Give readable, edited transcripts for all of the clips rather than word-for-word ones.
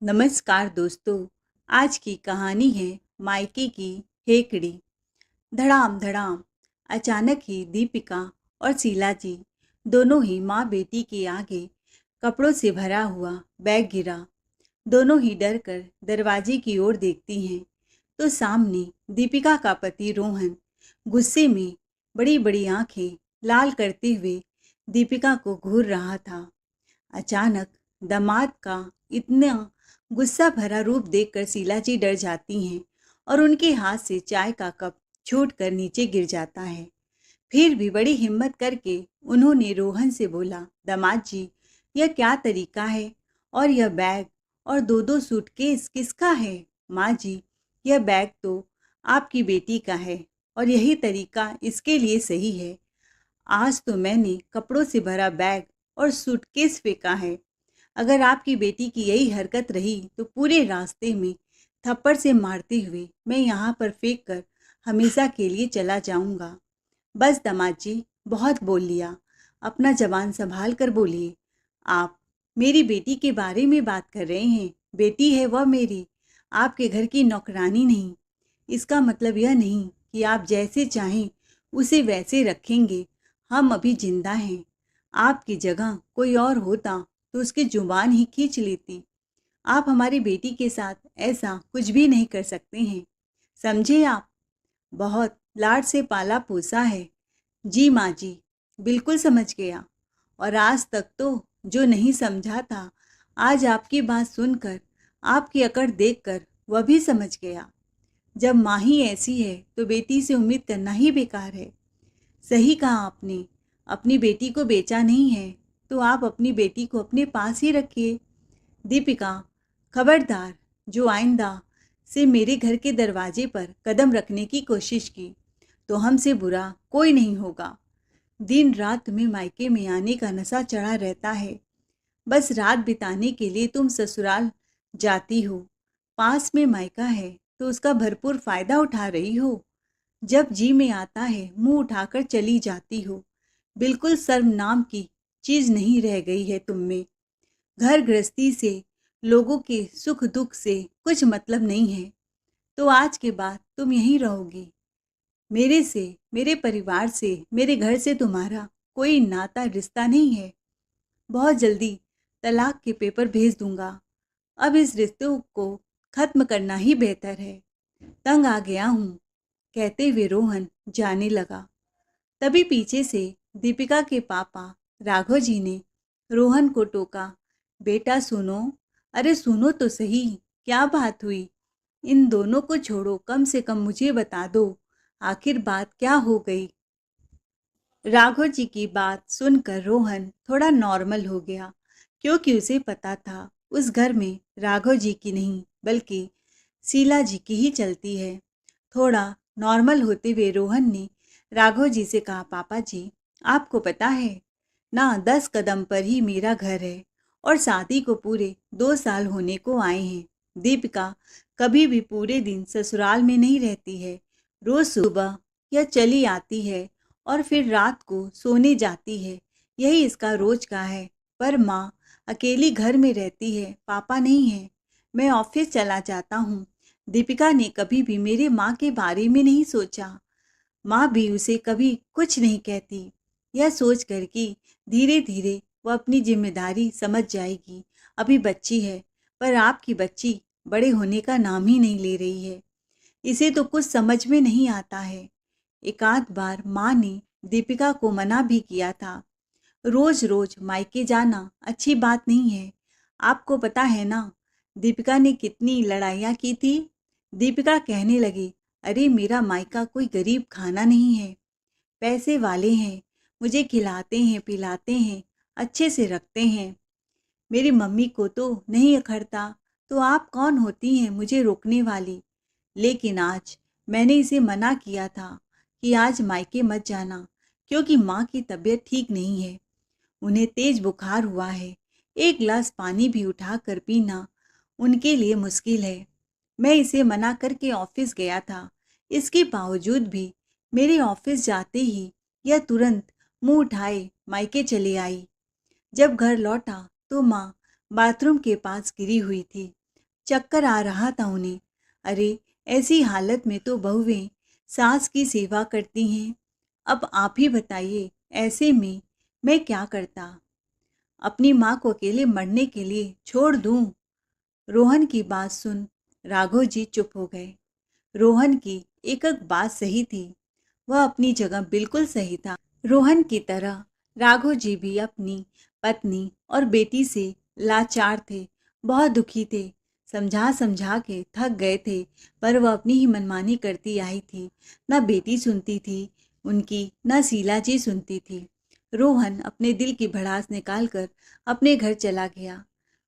नमस्कार दोस्तों। आज की कहानी है मायके की हेकड़ी। धड़ाम धड़ाम अचानक ही दीपिका और शीला जी दोनों ही माँ बेटी के आगे कपड़ों से भरा हुआ बैग गिरा। दोनों ही डर कर दरवाजे की ओर देखती हैं तो सामने दीपिका का पति रोहन गुस्से में बड़ी बड़ी आंखें लाल करते हुए दीपिका को घूर रहा था। अचानक दामाद का इतना गुस्सा भरा रूप देखकर शीला जी डर जाती हैं और उनके हाथ से चाय का कप छूट कर नीचे गिर जाता है। फिर भी बड़ी हिम्मत करके उन्होंने रोहन से बोला, दामाद जी, यह क्या तरीका है? और यह बैग और दो दो सूटकेस किसका है? माँ जी, यह बैग तो आपकी बेटी का है और यही तरीका इसके लिए सही है। आज तो मैंने कपड़ों से भरा बैग और सूटकेस फेंका है। अगर आपकी बेटी की यही हरकत रही तो पूरे रास्ते में थप्पड़ से मारते हुए मैं यहाँ पर फेंक कर हमेशा के लिए चला जाऊँगा। बस दामाद जी, बहुत बोल लिया। अपना ज़बान संभाल कर बोलिए। आप मेरी बेटी के बारे में बात कर रहे हैं। बेटी है वह मेरी, आपके घर की नौकरानी नहीं। इसका मतलब यह नहीं कि आप जैसे चाहें उसे वैसे रखेंगे। हम अभी जिंदा हैं। आपकी जगह कोई और होता तो उसकी जुबान ही खींच लेती। आप हमारी बेटी के साथ ऐसा कुछ भी नहीं कर सकते हैं, समझे आप? बहुत लाड से पाला पोसा है। जी माँ जी, बिल्कुल समझ गया। और आज तक तो जो नहीं समझा था, आज आपकी बात सुनकर, आपकी अकड़ देखकर वह भी समझ गया। जब माँ ही ऐसी है तो बेटी से उम्मीद करना ही बेकार है। सही कहा आपने। अपनी बेटी को बेचा नहीं है तो आप अपनी बेटी को अपने पास ही रखिए। दीपिका, खबरदार, जो आइंदा से मेरे घर के दरवाजे पर कदम रखने की कोशिश की तो हमसे बुरा कोई नहीं होगा। दिन रात तुम्हें मायके में आने का नशा चढ़ा रहता है। बस रात बिताने के लिए तुम ससुराल जाती हो। पास में मायका है तो उसका भरपूर फायदा उठा रही हो। जब जी में आता है मुंह उठाकर चली जाती हो। बिल्कुल शर्म नाम की चीज नहीं रह गई है तुम में। घर गृहस्थी से, लोगों के सुख दुख से कुछ मतलब नहीं है तो आज के बाद तुम यहीं रहोगी। मेरे से, मेरे परिवार से, मेरे घर से तुम्हारा कोई नाता रिश्ता नहीं है। बहुत जल्दी तलाक के पेपर भेज दूंगा। अब इस रिश्ते को खत्म करना ही बेहतर है। तंग आ गया हूँ, कहते हुए रोहन जाने लगा। तभी पीछे से दीपिका के पापा राघव जी ने रोहन को टोका, बेटा सुनो, अरे सुनो तो सही, क्या बात हुई? इन दोनों को छोड़ो, कम से कम मुझे बता दो, आखिर बात क्या हो गई? राघव जी की बात सुनकर रोहन थोड़ा नॉर्मल हो गया, क्योंकि उसे पता था उस घर में राघव जी की नहीं बल्कि शीला जी की ही चलती है। थोड़ा नॉर्मल होते हुए रोहन ने राघव जी से कहा, पापा जी, आपको पता है ना, 10 कदम पर ही मेरा घर है और शादी को पूरे 2 साल होने को आए हैं। दीपिका कभी भी पूरे दिन ससुराल में नहीं रहती है। रोज सुबह यह चली आती है और फिर रात को सोने जाती है। यही इसका रोज का है। पर माँ अकेली घर में रहती है, पापा नहीं है। मैं ऑफिस चला जाता हूँ। दीपिका ने कभी भी मेरे माँ के बारे में नहीं सोचा। माँ भी उसे कभी कुछ नहीं कहती। यह सोच कर कि धीरे धीरे वह अपनी जिम्मेदारी समझ जाएगी। अभी बच्ची है, पर आपकी बच्ची बड़े होने का नाम ही नहीं ले रही है। इसे तो कुछ समझ में नहीं आता है। एक आध बार माँ ने दीपिका को मना भी किया था। रोज रोज मायके जाना अच्छी बात नहीं है। आपको पता है ना, दीपिका ने कितनी लड़ाइयाँ की थी। दीपिका कहने लगी, अरे मेरा मायका कोई गरीब खाना नहीं है, पैसे वाले हैं, मुझे खिलाते हैं पिलाते हैं, अच्छे से रखते हैं। मेरी मम्मी को तो नहीं अखरता, तो आप कौन होती हैं मुझे रोकने वाली? लेकिन आज मैंने इसे मना किया था कि आज मायके मत जाना, क्योंकि माँ की तबीयत ठीक नहीं है। उन्हें तेज बुखार हुआ है। एक गिलास पानी भी उठा कर पीना उनके लिए मुश्किल है। मैं इसे मना करके ऑफिस गया था। इसके बावजूद भी मेरे ऑफिस जाते ही यह तुरंत मुंह उठाए मायके चली आई। जब घर लौटा तो माँ बाथरूम के पास गिरी हुई थी। चक्कर आ रहा था उन्हें। अरे, ऐसी हालत में तो बहुएं सास की सेवा करती हैं। अब आप ही बताइए, ऐसे में मैं क्या करता? अपनी माँ को अकेले मरने के लिए छोड़ दूं? रोहन की बात सुन राघव जी चुप हो गए। रोहन की एक एक बात सही थी। वह अपनी जगह बिल्कुल सही था। रोहन की तरह राघव जी भी अपनी पत्नी और बेटी से लाचार थे, बहुत दुखी थे। समझा समझा के थक गए थे, पर वह अपनी ही मनमानी करती आई थी। न बेटी सुनती थी उनकी, न शीला जी सुनती थी। रोहन अपने दिल की भड़ास निकालकर अपने घर चला गया।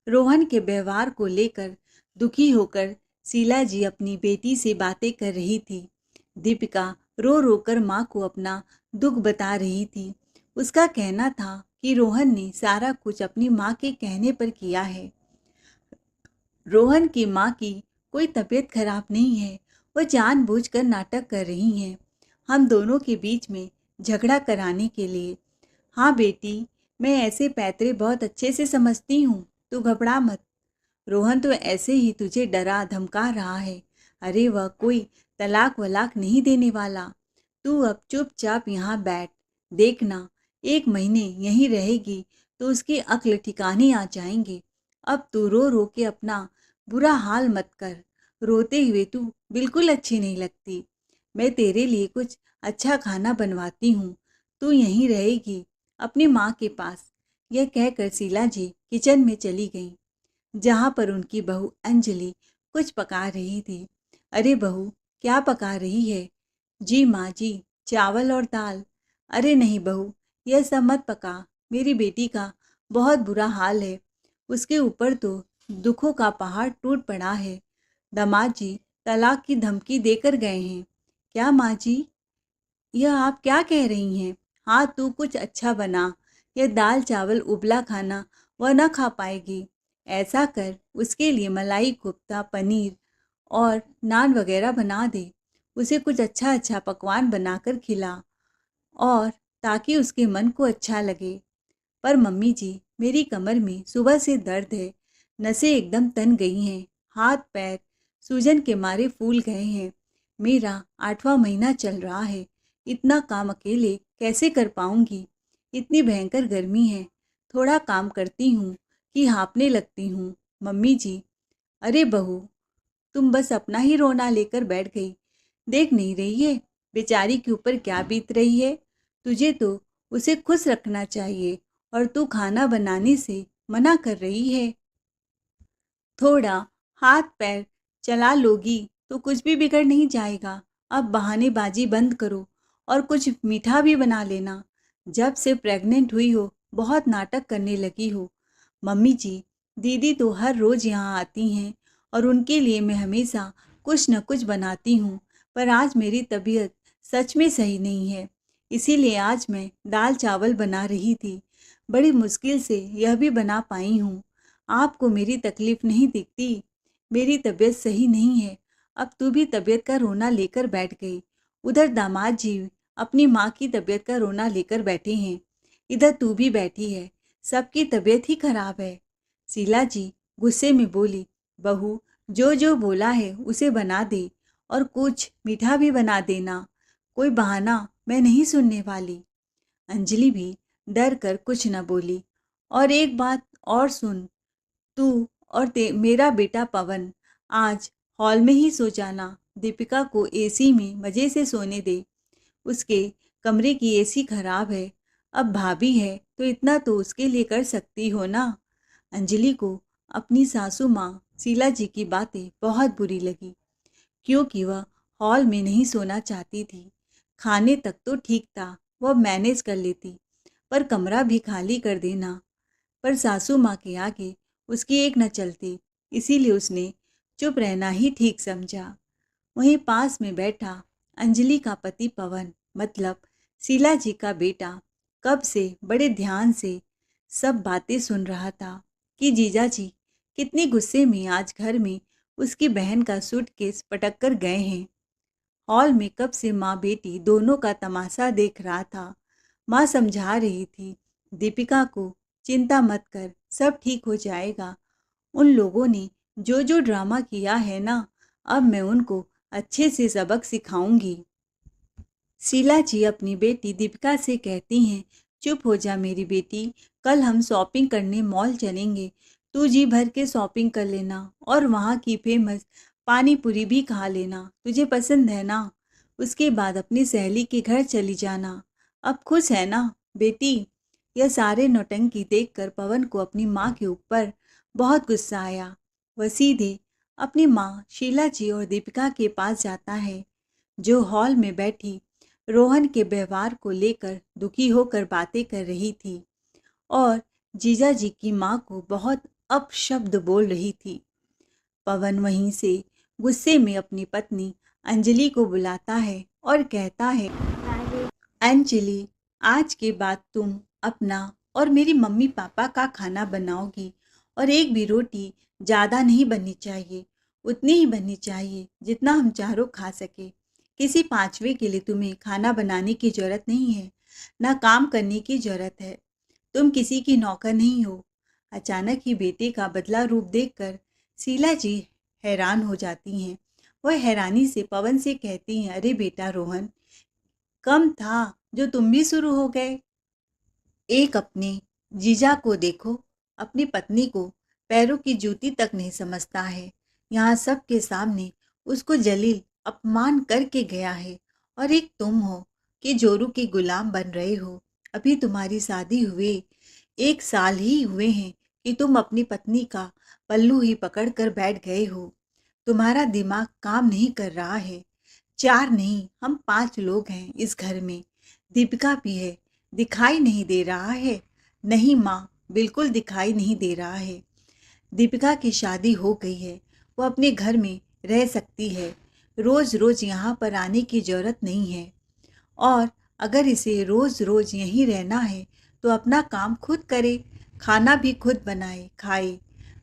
रोहन के व्यवहार को लेकर दुखी होकर शीला जी अपनी बेटी से बातें कर रही थी। दीपिका रो रो कर माँ को अपना दुख बता रही थी। उसका कहना था कि रोहन ने सारा कुछ अपनी माँ के कहने पर किया है। रोहन की माँ की कोई तबीयत खराब नहीं है, वह जानबूझकर नाटक कर रही हैं हम दोनों के बीच में झगड़ा कराने के लिए। हाँ बेटी, मैं ऐसे पैतरे बहुत अच्छे से समझती हूँ, तू घबरा मत। रोहन तो ऐसे ही तुझे डरा धमका रहा है। अरे वह कोई तलाक वलाक नहीं देने वाला। तू अब चुपचाप यहाँ बैठ। देखना, 1 महीने यहीं रहेगी तो उसकी अक्ल ठिकाने आ जाएंगे। अब तू रो रो के अपना बुरा हाल मत कर। रोते हुए तू बिल्कुल अच्छी नहीं लगती। मैं तेरे लिए कुछ अच्छा खाना बनवाती हूँ, तू यहीं रहेगी अपनी माँ के पास। यह कहकर शीला जी किचन में चली गईं, जहाँ पर उनकी बहू अंजलि कुछ पका रही थी। अरे बहू, क्या पका रही है? जी माँ जी, चावल और दाल। अरे नहीं बहू, यह सब मत पका। मेरी बेटी का बहुत बुरा हाल है। उसके ऊपर तो दुखों का पहाड़ टूट पड़ा है। दामाद जी तलाक की धमकी देकर गए हैं। क्या माँ जी, यह आप क्या कह रही हैं? हाँ, तू कुछ अच्छा बना। यह दाल चावल उबला खाना वह न खा पाएगी। ऐसा कर, उसके लिए मलाई कोफ्ता, पनीर और नान वगैरह बना दे। उसे कुछ अच्छा अच्छा पकवान बनाकर खिला, और ताकि उसके मन को अच्छा लगे। पर मम्मी जी, मेरी कमर में सुबह से दर्द है। नसें एकदम तन गई हैं। हाथ पैर सूजन के मारे फूल गए हैं। मेरा 8वां महीना चल रहा है। इतना काम अकेले कैसे कर पाऊंगी? इतनी भयंकर गर्मी है। थोड़ा काम करती हूँ कि हाँफने लगती हूँ। मम्मी जी, अरे बहू, तुम बस अपना ही रोना लेकर बैठ गई। देख नहीं रही है बेचारी के ऊपर क्या बीत रही है? तुझे तो उसे खुश रखना चाहिए, और तू खाना बनाने से मना कर रही है। थोड़ा हाथ पैर चला लोगी तो कुछ भी बिगड़ नहीं जाएगा। अब बहानेबाजी बंद करो और कुछ मीठा भी बना लेना। जब से प्रेग्नेंट हुई हो बहुत नाटक करने लगी हो। मम्मी जी, दीदी तो हर रोज़ यहाँ आती हैं और उनके लिए मैं हमेशा कुछ न कुछ बनाती हूँ, पर आज मेरी तबीयत सच में सही नहीं है, इसीलिए आज मैं दाल चावल बना रही थी। बड़ी मुश्किल से यह भी बना पाई हूँ। आपको मेरी तकलीफ नहीं दिखती? मेरी तबीयत सही नहीं है। अब तू भी तबीयत का रोना लेकर बैठ गई। उधर दामाद जी अपनी माँ की तबीयत का रोना लेकर बैठे हैं। इधर तू भी बैठी है। सबकी तबीयत ही खराब है। शीला जी गुस्से में बोली, बहू, जो जो बोला है उसे बना दे, और कुछ मीठा भी बना देना। कोई बहाना मैं नहीं सुनने वाली। अंजलि भी डर कर कुछ न बोली। और एक बात और सुन, तू और मेरा बेटा पवन आज हॉल में ही सो जाना। दीपिका को एसी में मज़े से सोने दे। उसके कमरे की एसी खराब है। अब भाभी है तो इतना तो उसके लिए कर सकती हो ना। अंजलि को अपनी सासू माँ शीला जी की बातें बहुत बुरी लगी, क्योंकि वह हॉल में नहीं सोना चाहती थी। खाने तक तो ठीक था, वह मैनेज कर लेती, पर कमरा भी खाली कर देना। पर सासू माँ के आगे उसकी एक न चलती, इसीलिए उसने चुप रहना ही ठीक समझा। वहीं पास में बैठा अंजलि का पति पवन, मतलब शीला जी का बेटा, कब से बड़े ध्यान से सब बातें सुन रहा था कि जीजा जी कितने गुस्से में आज घर में उसकी बहन का सूटकेस पटक कर गए हैं। हॉल में कब से माँ बेटी दोनों का तमाशा देख रहा था। माँ समझा रही थी दीपिका को, चिंता मत कर, सब ठीक हो जाएगा। उन लोगों ने जो जो ड्रामा किया है ना, अब मैं उनको अच्छे से सबक सिखाऊंगी। शीला जी अपनी बेटी दीपिका से कहती हैं, चुप हो जा मेरी बेटी, कल हम शॉपिंग करने मॉल चलेंगे। तू जी भर के शॉपिंग कर लेना और वहाँ की फेमस पानी पूरी भी खा लेना, तुझे पसंद है ना। उसके बाद अपनी सहेली के घर चली जाना। अब खुश है ना बेटी। यह सारे नौटंकी देखकर पवन को अपनी माँ के ऊपर बहुत गुस्सा आया। वह सीधे अपनी माँ शीला जी और दीपिका के पास जाता है, जो हॉल में बैठी रोहन के व्यवहार को लेकर दुखी होकर बातें कर रही थी और जीजा जी की माँ को बहुत अपशब्द बोल रही थी। पवन वहीं से गुस्से में अपनी पत्नी अंजलि को बुलाता है और कहता है, अंजलि, आज के बाद तुम अपना और मेरी मम्मी पापा का खाना बनाओगी और एक भी रोटी ज़्यादा नहीं बननी चाहिए, उतनी ही बननी चाहिए जितना हम चारों खा सके। किसी पांचवे के लिए तुम्हें खाना बनाने की ज़रूरत नहीं है, ना काम करने की ज़रूरत है। तुम किसी की नौकर नहीं हो। अचानक ही बेटे का बदला रूप देखकर शीला जी हैरान हो जाती हैं। वह हैरानी से पवन से कहती हैं, अरे बेटा रोहन, कम था जो तुम भी शुरू हो गए। एक अपने जीजा को देखो, अपनी पत्नी को पैरों की जूती तक नहीं समझता है। यहाँ सबके सामने उसको जलील अपमान करके गया है और एक तुम हो कि जोरू के गुलाम बन रहे हो। अभी तुम्हारी शादी हुए 1 साल ही हुए हैं कि तुम अपनी पत्नी का पल्लू ही पकड़ कर बैठ गए हो। तुम्हारा दिमाग काम नहीं कर रहा है। 4 नहीं, हम 5 लोग हैं इस घर में। दीपिका भी है, दिखाई नहीं दे रहा है? नहीं माँ, बिल्कुल दिखाई नहीं दे रहा है। दीपिका की शादी हो गई है, वो अपने घर में रह सकती है। रोज़ रोज़ यहाँ पर आने की ज़रूरत नहीं है। और अगर इसे रोज़ रोज़ यहीं रहना है तो अपना काम खुद करे, खाना भी खुद बनाए खाए,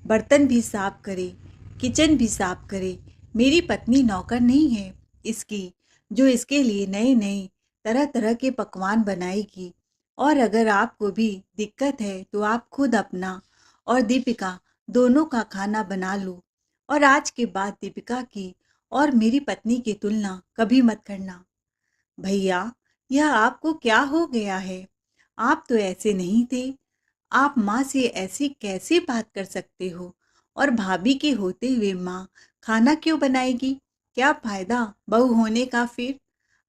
बर्तन भी साफ करे, किचन भी साफ करे। मेरी पत्नी नौकर नहीं है इसकी, जो इसके लिए नए नए तरह तरह के पकवान बनाएगी। और अगर आपको भी दिक्कत है तो आप खुद अपना और दीपिका दोनों का खाना बना लो। और आज के बाद दीपिका की और मेरी पत्नी की तुलना कभी मत करना। भैया, यह आपको क्या हो गया है? आप तो ऐसे नहीं थे। आप माँ से ऐसी कैसे बात कर सकते हो? और भाभी के होते हुए माँ खाना क्यों बनाएगी? क्या फायदा बहू होने का फिर?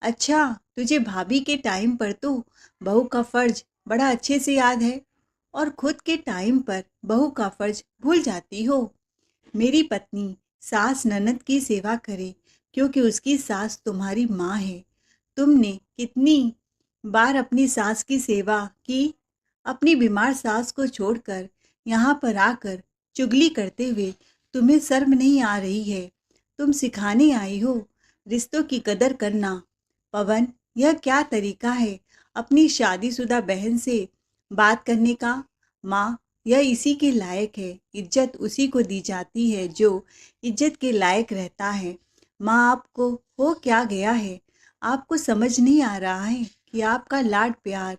अच्छा, तुझे भाभी के टाइम पर तो बहू का फर्ज बड़ा अच्छे से याद है और खुद के टाइम पर बहू का फर्ज भूल जाती हो। मेरी पत्नी सास ननद की सेवा करे क्योंकि उसकी सास तुम्हारी माँ है। तुमने कितनी बार अपनी सास की सेवा की? अपनी बीमार सास को छोड़कर यहाँ पर आकर चुगली करते हुए तुम्हें शर्म नहीं आ रही है? तुम सिखाने आई हो रिश्तों की कदर करना। पवन, यह क्या तरीका है अपनी शादीशुदा बहन से बात करने का? माँ, यह इसी के लायक है। इज्जत उसी को दी जाती है जो इज्जत के लायक रहता है। माँ, आपको हो क्या गया है? आपको समझ नहीं आ रहा है कि आपका लाड प्यार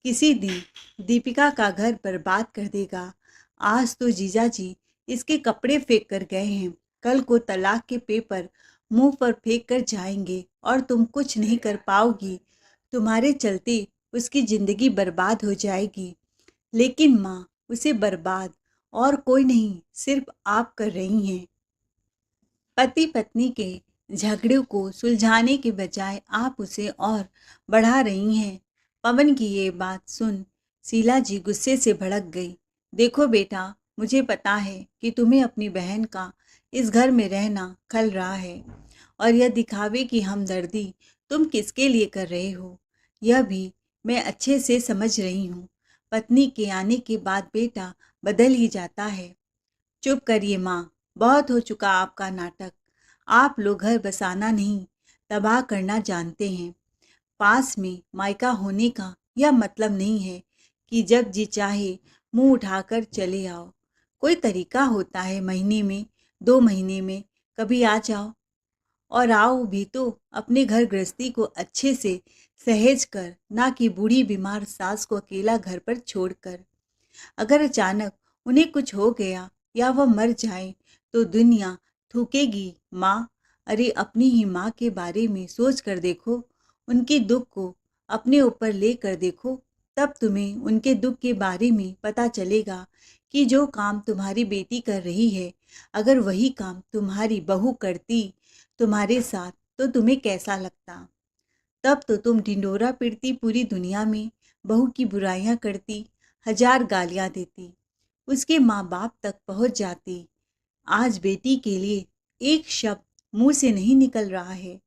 किसी दिन दीपिका का घर बर्बाद कर देगा। आज तो जीजा जी इसके कपड़े फेंक कर गए हैं, कल को तलाक के पेपर मुंह पर फेंक कर जाएंगे और तुम कुछ नहीं कर पाओगी। तुम्हारे चलते उसकी जिंदगी बर्बाद हो जाएगी। लेकिन माँ, उसे बर्बाद और कोई नहीं, सिर्फ आप कर रही हैं। पति पत्नी के झगड़े को सुलझाने के बजाय आप उसे और बढ़ा रही हैं। पवन की ये बात सुन शीला जी गुस्से से भड़क गई। देखो बेटा, मुझे पता है कि तुम्हें अपनी बहन का इस घर में रहना खल रहा है और यह दिखावे की हमदर्दी तुम किसके लिए कर रहे हो, यह भी मैं अच्छे से समझ रही हूँ। पत्नी के आने के बाद बेटा बदल ही जाता है। चुप करिए माँ, बहुत हो चुका आपका नाटक। आप लोग घर बसाना नहीं, तबाह करना जानते हैं। पास में मायका होने का यह मतलब नहीं है कि जब जी चाहे मुंह उठाकर चले आओ। कोई तरीका होता है, महीने में 2 महीने में कभी आ जाओ। और आओ भी तो अपने घर गृहस्थी को अच्छे से सहेज कर, ना कि बूढ़ी बीमार सास को अकेला घर पर छोड़कर। अगर अचानक उन्हें कुछ हो गया या वह मर जाए तो दुनिया थूकेगी माँ। अरे अपनी ही माँ के बारे में सोच कर देखो, उनके दुख को अपने ऊपर ले कर देखो, तब तुम्हें उनके दुख के बारे में पता चलेगा कि जो काम तुम्हारी बेटी कर रही है, अगर वही काम तुम्हारी बहू करती तुम्हारे साथ तो तुम्हें कैसा लगता। तब तो तुम ढिंढोरा पीटती पूरी दुनिया में, बहू की बुराइयां करती, हजार गालियां देती, उसके माँ बाप तक पहुंच जाती। आज बेटी के लिए एक शब्द मुंह से नहीं निकल रहा है।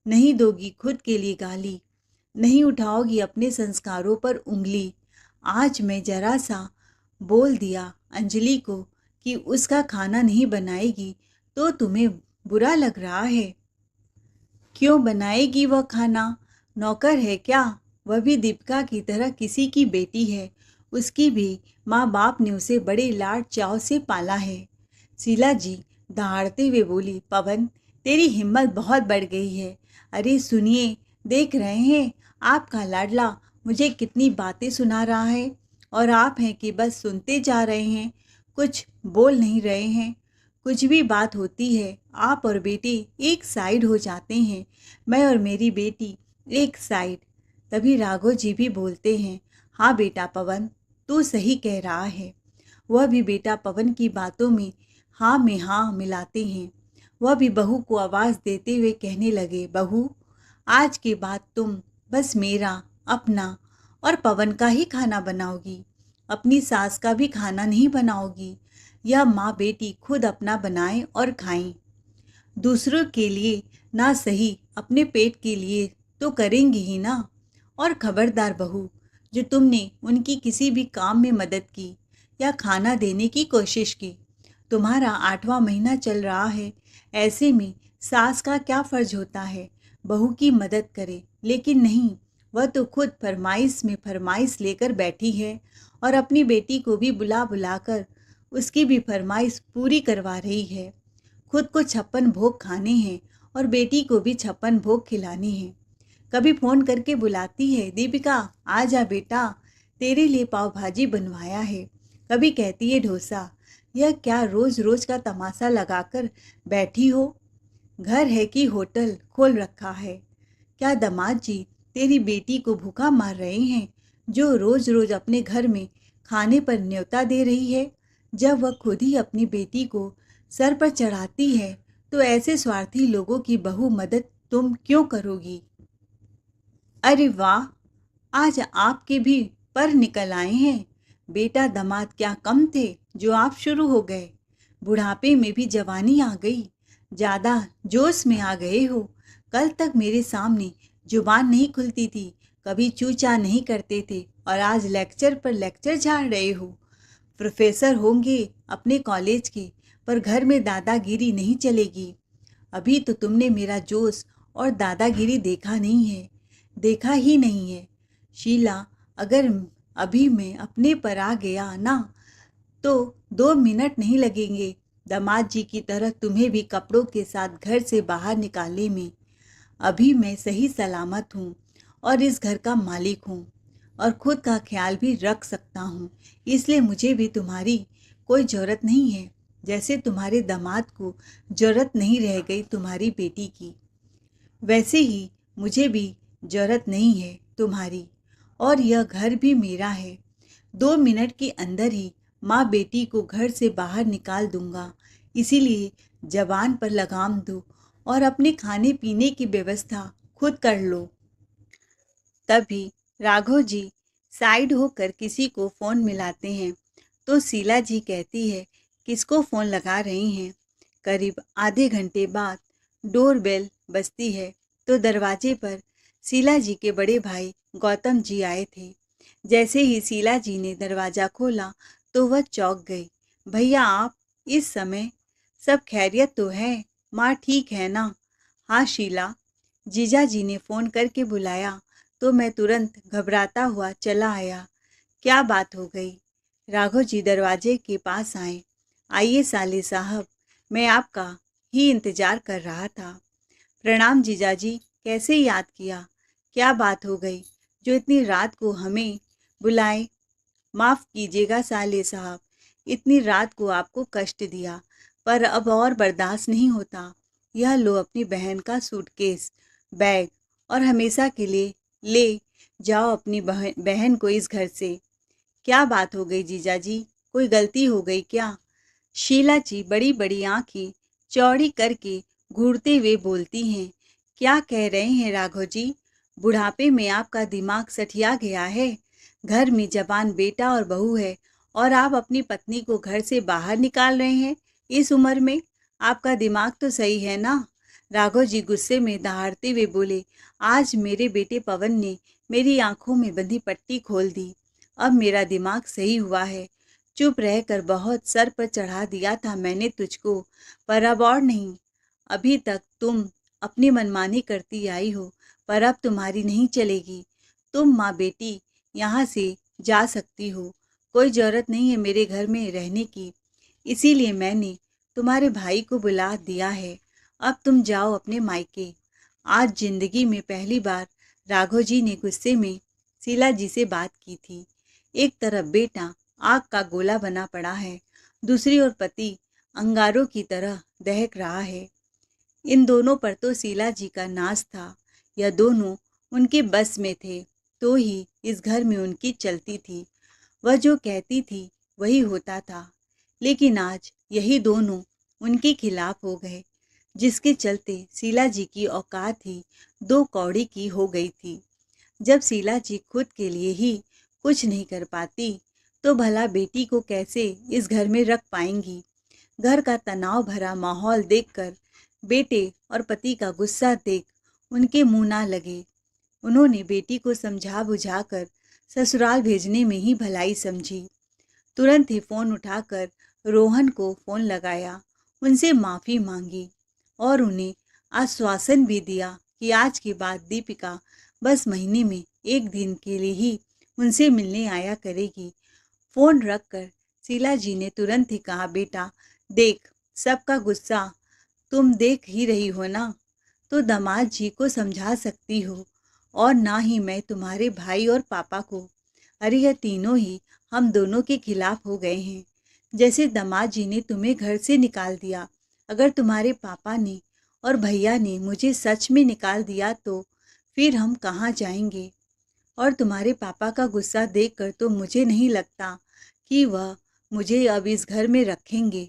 नहीं दोगी खुद के लिए गाली, नहीं उठाओगी अपने संस्कारों पर उंगली। आज मैं जरा सा बोल दिया अंजलि को कि उसका खाना नहीं बनाएगी तो तुम्हें बुरा लग रहा है। क्यों बनाएगी वह खाना? नौकर है क्या? वह भी दीपिका की तरह किसी की बेटी है। उसकी भी माँ बाप ने उसे बड़े लाड चाव से पाला है। शीला जी दहाड़ते हुए बोली, पवन तेरी हिम्मत बहुत बढ़ गई है। अरे सुनिए, देख रहे हैं आपका लाडला मुझे कितनी बातें सुना रहा है और आप हैं कि बस सुनते जा रहे हैं, कुछ बोल नहीं रहे हैं। कुछ भी बात होती है आप और बेटी एक साइड हो जाते हैं, मैं और मेरी बेटी एक साइड। तभी राघव जी भी बोलते हैं, हाँ बेटा पवन तू सही कह रहा है। वह भी बेटा पवन की बातों में हाँ मिलाते हैं। वह भी बहू को आवाज़ देते हुए कहने लगे, बहू आज के बाद तुम बस मेरा, अपना और पवन का ही खाना बनाओगी, अपनी सास का भी खाना नहीं बनाओगी। यह माँ बेटी खुद अपना बनाएं और खाएं, दूसरों के लिए ना सही अपने पेट के लिए तो करेंगी ही ना। और खबरदार बहू, जो तुमने उनकी किसी भी काम में मदद की या खाना देने की कोशिश की, तुम्हारा 8वां महीना चल रहा है, ऐसे में सास का क्या फर्ज होता है बहू की मदद करे। लेकिन नहीं, वह तो खुद फरमाइश में फरमाइश लेकर बैठी है और अपनी बेटी को भी बुला बुलाकर उसकी भी फरमाइश पूरी करवा रही है। खुद को 56 भोग खाने हैं और बेटी को भी 56 भोग खिलाने हैं। कभी फ़ोन करके बुलाती है, दीपिका आ जा बेटा, तेरे लिए पाव भाजी बनवाया है। कभी कहती है डोसा। यह क्या रोज़ रोज़ का तमाशा लगाकर बैठी हो? घर है कि होटल खोल रखा है? क्या दामाद जी तेरी बेटी को भूखा मार रहे हैं, जो रोज़ रोज़ अपने घर में खाने पर न्योता दे रही है, जब वह खुद ही अपनी बेटी को सर पर चढ़ाती है? तो ऐसे स्वार्थी लोगों की बहु मदद तुम क्यों करोगी? अरे वाह, आज आपके भी पर निकल आए हैं। बेटा दामाद क्या कम थे जो आप शुरू हो गए। बुढ़ापे में भी जवानी आ गई, ज़्यादा जोश में आ गए हो। कल तक मेरे सामने जुबान नहीं खुलती थी, कभी चूचा नहीं करते थे और आज लेक्चर पर लेक्चर झाड़ रहे हो। प्रोफेसर होंगे अपने कॉलेज के, पर घर में दादागिरी नहीं चलेगी। अभी तो तुमने मेरा जोश और दादागिरी देखा नहीं है, देखा ही नहीं है। शीला, अगर अभी मैं अपने पर आ गया ना तो 2 मिनट नहीं लगेंगे दामाद जी की तरह तुम्हें भी कपड़ों के साथ घर से बाहर निकालने में। अभी मैं सही सलामत हूँ और इस घर का मालिक हूँ और खुद का ख्याल भी रख सकता हूँ, इसलिए मुझे भी तुम्हारी कोई ज़रूरत नहीं है, जैसे तुम्हारे दामाद को ज़रूरत नहीं रह गई तुम्हारी बेटी की, वैसे ही मुझे भी ज़रूरत नहीं है तुम्हारी। और यह घर भी मेरा है। 2 मिनट के अंदर ही माँ बेटी को घर से बाहर निकाल दूंगा, इसीलिए जबान पर लगाम दो और अपने खाने पीने की व्यवस्था खुद कर लो। तभी राघव जी साइड होकर किसी को फ़ोन मिलाते हैं तो शीला जी कहती है, किसको फ़ोन लगा रही हैं? करीब आधे घंटे बाद डोर बेल बजती है तो दरवाजे पर शीला जी के बड़े भाई गौतम जी आए थे। जैसे ही शीला जी ने दरवाज़ा खोला तो वह चौंक गई। भैया आप इस समय? सब खैरियत तो है? माँ ठीक है ना? हाँ शीला, जीजा जी ने फ़ोन करके बुलाया तो मैं तुरंत घबराता हुआ चला आया। क्या बात हो गई? राघव जी दरवाजे के पास आए। आइए साले साहब, मैं आपका ही इंतज़ार कर रहा था। प्रणाम जीजाजी, कैसे याद किया? क्या बात हो गई जो इतनी रात को हमें बुलाए? माफ़ कीजिएगा साले साहब, इतनी रात को आपको कष्ट दिया, पर अब और बर्दाश्त नहीं होता। यह लो अपनी बहन का सूटकेस, बैग और हमेशा के लिए ले जाओ अपनी बहन को इस घर से। क्या बात हो गई जीजाजी? कोई गलती हो गई क्या? शीला जी बड़ी बड़ी आंखें चौड़ी करके घूरते हुए बोलती हैं। क्या कह रहे हैं राघव जी? बुढ़ापे में आपका दिमाग सठिया गया है। घर में जवान बेटा और बहू है और आप अपनी पत्नी को घर से बाहर निकाल रहे हैं इस उम्र में? आपका दिमाग तो सही है ना? राघव जी गुस्से में दहाड़ते हुए बोले। आज मेरे बेटे पवन ने मेरी आंखों में बंधी पट्टी खोल दी। अब मेरा दिमाग सही हुआ है। चुप रहकर बहुत सर पर चढ़ा दिया था मैंने तुझको, पर अब और नहीं। अभी तक तुम अपनी मनमानी करती आई हो, पर अब तुम्हारी नहीं चलेगी। तुम माँ बेटी यहाँ से जा सकती हो। कोई जरूरत नहीं है मेरे घर में रहने की। इसीलिए मैंने तुम्हारे भाई को बुला दिया है। अब तुम जाओ अपने मायके। आज जिंदगी में पहली बार राघव जी ने गुस्से में शीला जी से बात की थी। एक तरफ बेटा आग का गोला बना पड़ा है, दूसरी ओर पति अंगारों की तरह दहक रहा है। इन दोनों पर तो शीला जी का नाज था। यह दोनों उनके बस में थे तो ही इस घर में उनकी चलती थी। वह जो कहती थी वही होता था। लेकिन आज यही दोनों उनके खिलाफ हो गए, जिसके चलते शीला जी की औकात ही दो कौड़ी की हो गई थी। जब शीला जी खुद के लिए ही कुछ नहीं कर पाती तो भला बेटी को कैसे इस घर में रख पाएंगी? घर का तनाव भरा माहौल देखकर, बेटे और पति का गुस्सा देख उनके मुंह ना लगे। उन्होंने बेटी को समझा बुझाकर ससुराल भेजने में ही भलाई समझी। तुरंत ही फोन उठाकर रोहन को फोन लगाया, उनसे माफ़ी मांगी और उन्हें आश्वासन भी दिया कि आज के बाद दीपिका बस महीने में एक दिन के लिए ही उनसे मिलने आया करेगी। फोन रखकर शीला जी ने तुरंत ही कहा, बेटा देख, सबका गुस्सा तुम देख ही रही हो ना, तो दामाद जी को समझा सकती हो, और ना ही मैं तुम्हारे भाई और पापा को। अरे यह तीनों ही हम दोनों के खिलाफ हो गए हैं। जैसे दामाद जी ने तुम्हें घर से निकाल दिया, अगर तुम्हारे पापा ने और भैया ने मुझे सच में निकाल दिया तो फिर हम कहाँ जाएंगे? और तुम्हारे पापा का गुस्सा देखकर तो मुझे नहीं लगता कि वह मुझे अब इस घर में रखेंगे।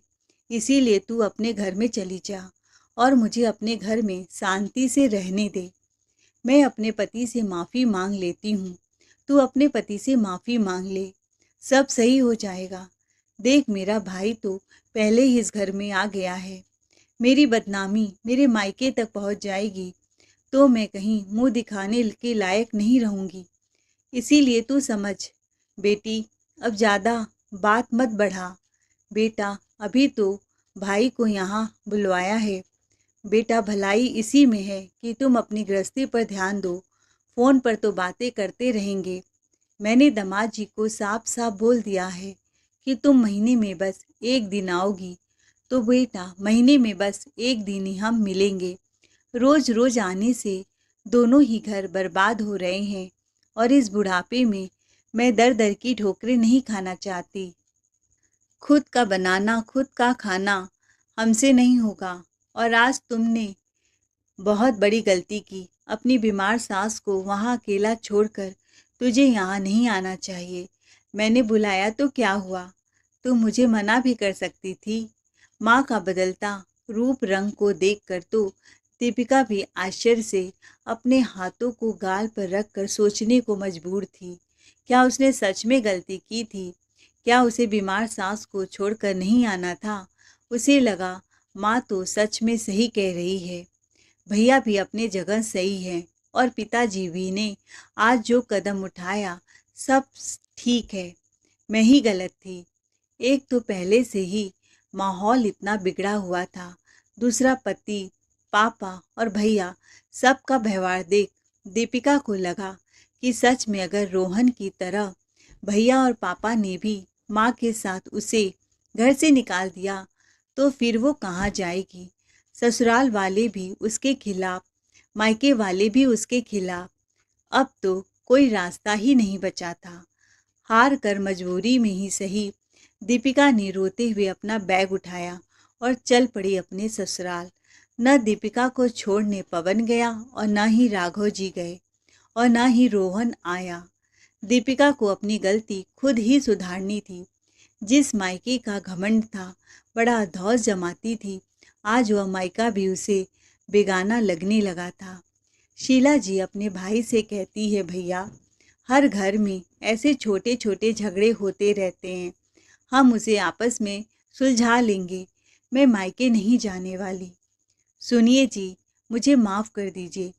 इसीलिए तू अपने घर में चली जा और मुझे अपने घर में शांति से रहने दे। मैं अपने पति से माफ़ी मांग लेती हूँ, तू अपने पति से माफ़ी मांग ले, सब सही हो जाएगा। देख मेरा भाई तो पहले ही इस घर में आ गया है। मेरी बदनामी मेरे मायके तक पहुँच जाएगी तो मैं कहीं मुंह दिखाने के लायक नहीं रहूँगी। इसीलिए तू समझ बेटी, अब ज़्यादा बात मत बढ़ा। बेटा अभी तो भाई को यहाँ बुलवाया है। बेटा भलाई इसी में है कि तुम अपनी गृहस्थी पर ध्यान दो। फ़ोन पर तो बातें करते रहेंगे। मैंने दामाद जी को साफ साफ बोल दिया है कि तुम महीने में बस एक दिन आओगी, तो बेटा महीने में बस एक दिन ही हम मिलेंगे। रोज रोज आने से दोनों ही घर बर्बाद हो रहे हैं और इस बुढ़ापे में मैं दर दर की ठोकरें नहीं खाना चाहती। खुद का बनाना खुद का खाना हमसे नहीं होगा। और आज तुमने बहुत बड़ी गलती की। अपनी बीमार सास को वहाँ अकेला छोड़कर तुझे यहाँ नहीं आना चाहिए। मैंने बुलाया तो क्या हुआ? तुम मुझे मना भी कर सकती थी। माँ का बदलता रूप रंग को देखकर तो दीपिका भी आश्चर्य से अपने हाथों को गाल पर रखकर सोचने को मजबूर थी। क्या उसने सच में गलती की थी? क्या उसे बीमार सास को छोड़कर नहीं आना था? उसे लगा माँ तो सच में सही कह रही है, भैया भी अपने जगह सही है और पिताजी भी ने आज जो कदम उठाया सब ठीक है। मैं ही गलत थी। एक तो पहले से ही माहौल इतना बिगड़ा हुआ था, दूसरा पति, पापा और भैया सबका व्यवहार देख दीपिका को लगा कि सच में अगर रोहन की तरह भैया और पापा ने भी माँ के साथ उसे घर से निकाल दिया तो फिर वो कहाँ जाएगी? ससुराल वाले भी उसके खिलाफ, मायके वाले भी उसके खिलाफ। अब तो कोई रास्ता ही नहीं बचा था। हार कर मजबूरी में ही सही, दीपिका ने रोते हुए अपना बैग उठाया और चल पड़ी अपने ससुराल। न दीपिका को छोड़ने पवन गया और न ही राघव जी गए और न ही रोहन आया। दीपिका को अपनी गलती खुद ही सुधारनी थी। जिस मायके का घमंड था, बड़ा धौस जमाती थी, आज वह मायका भी उसे बेगाना लगने लगा था। शीला जी अपने भाई से कहती है, भैया हर घर में ऐसे छोटे छोटे झगड़े होते रहते हैं, हम उसे आपस में सुलझा लेंगे, मैं मायके नहीं जाने वाली। सुनिए जी, मुझे माफ़ कर दीजिए।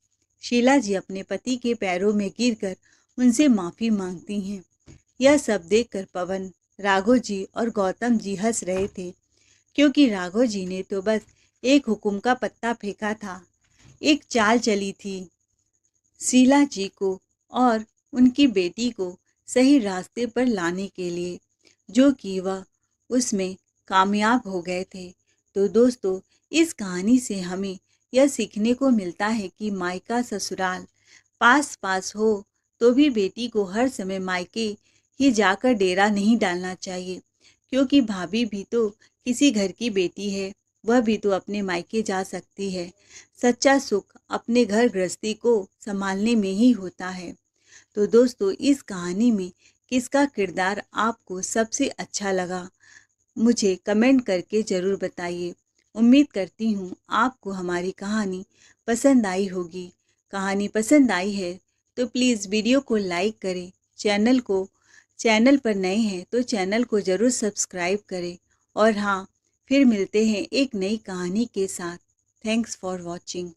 शीला जी अपने पति के पैरों में गिरकर उनसे माफ़ी मांगती हैं। यह सब देखकर पवन, राघव जी और गौतम जी हंस रहे थे, क्योंकि राघव जी ने तो बस एक हुक्म का पत्ता फेंका था, एक चाल चली थी शीला जी को और उनकी बेटी को सही रास्ते पर लाने के लिए, जो कि वह उसमें कामयाब हो गए थे। तो दोस्तों, इस कहानी से हमें यह सीखने को मिलता है कि मायका ससुराल पास पास हो तो भी बेटी को हर समय मायके ही जाकर डेरा नहीं डालना चाहिए, क्योंकि भाभी भी तो किसी घर की बेटी है, वह भी तो अपने मायके जा सकती है। सच्चा सुख अपने घर गृहस्थी को संभालने में ही होता है। तो दोस्तों, इस कहानी में किसका किरदार आपको सबसे अच्छा लगा, मुझे कमेंट करके ज़रूर बताइए। उम्मीद करती हूँ आपको हमारी कहानी पसंद आई होगी। कहानी पसंद आई है तो प्लीज़ वीडियो को लाइक करें, चैनल पर नए हैं तो चैनल को ज़रूर सब्सक्राइब करें। और हाँ, फिर मिलते हैं एक नई कहानी के साथ। Thanks for watching.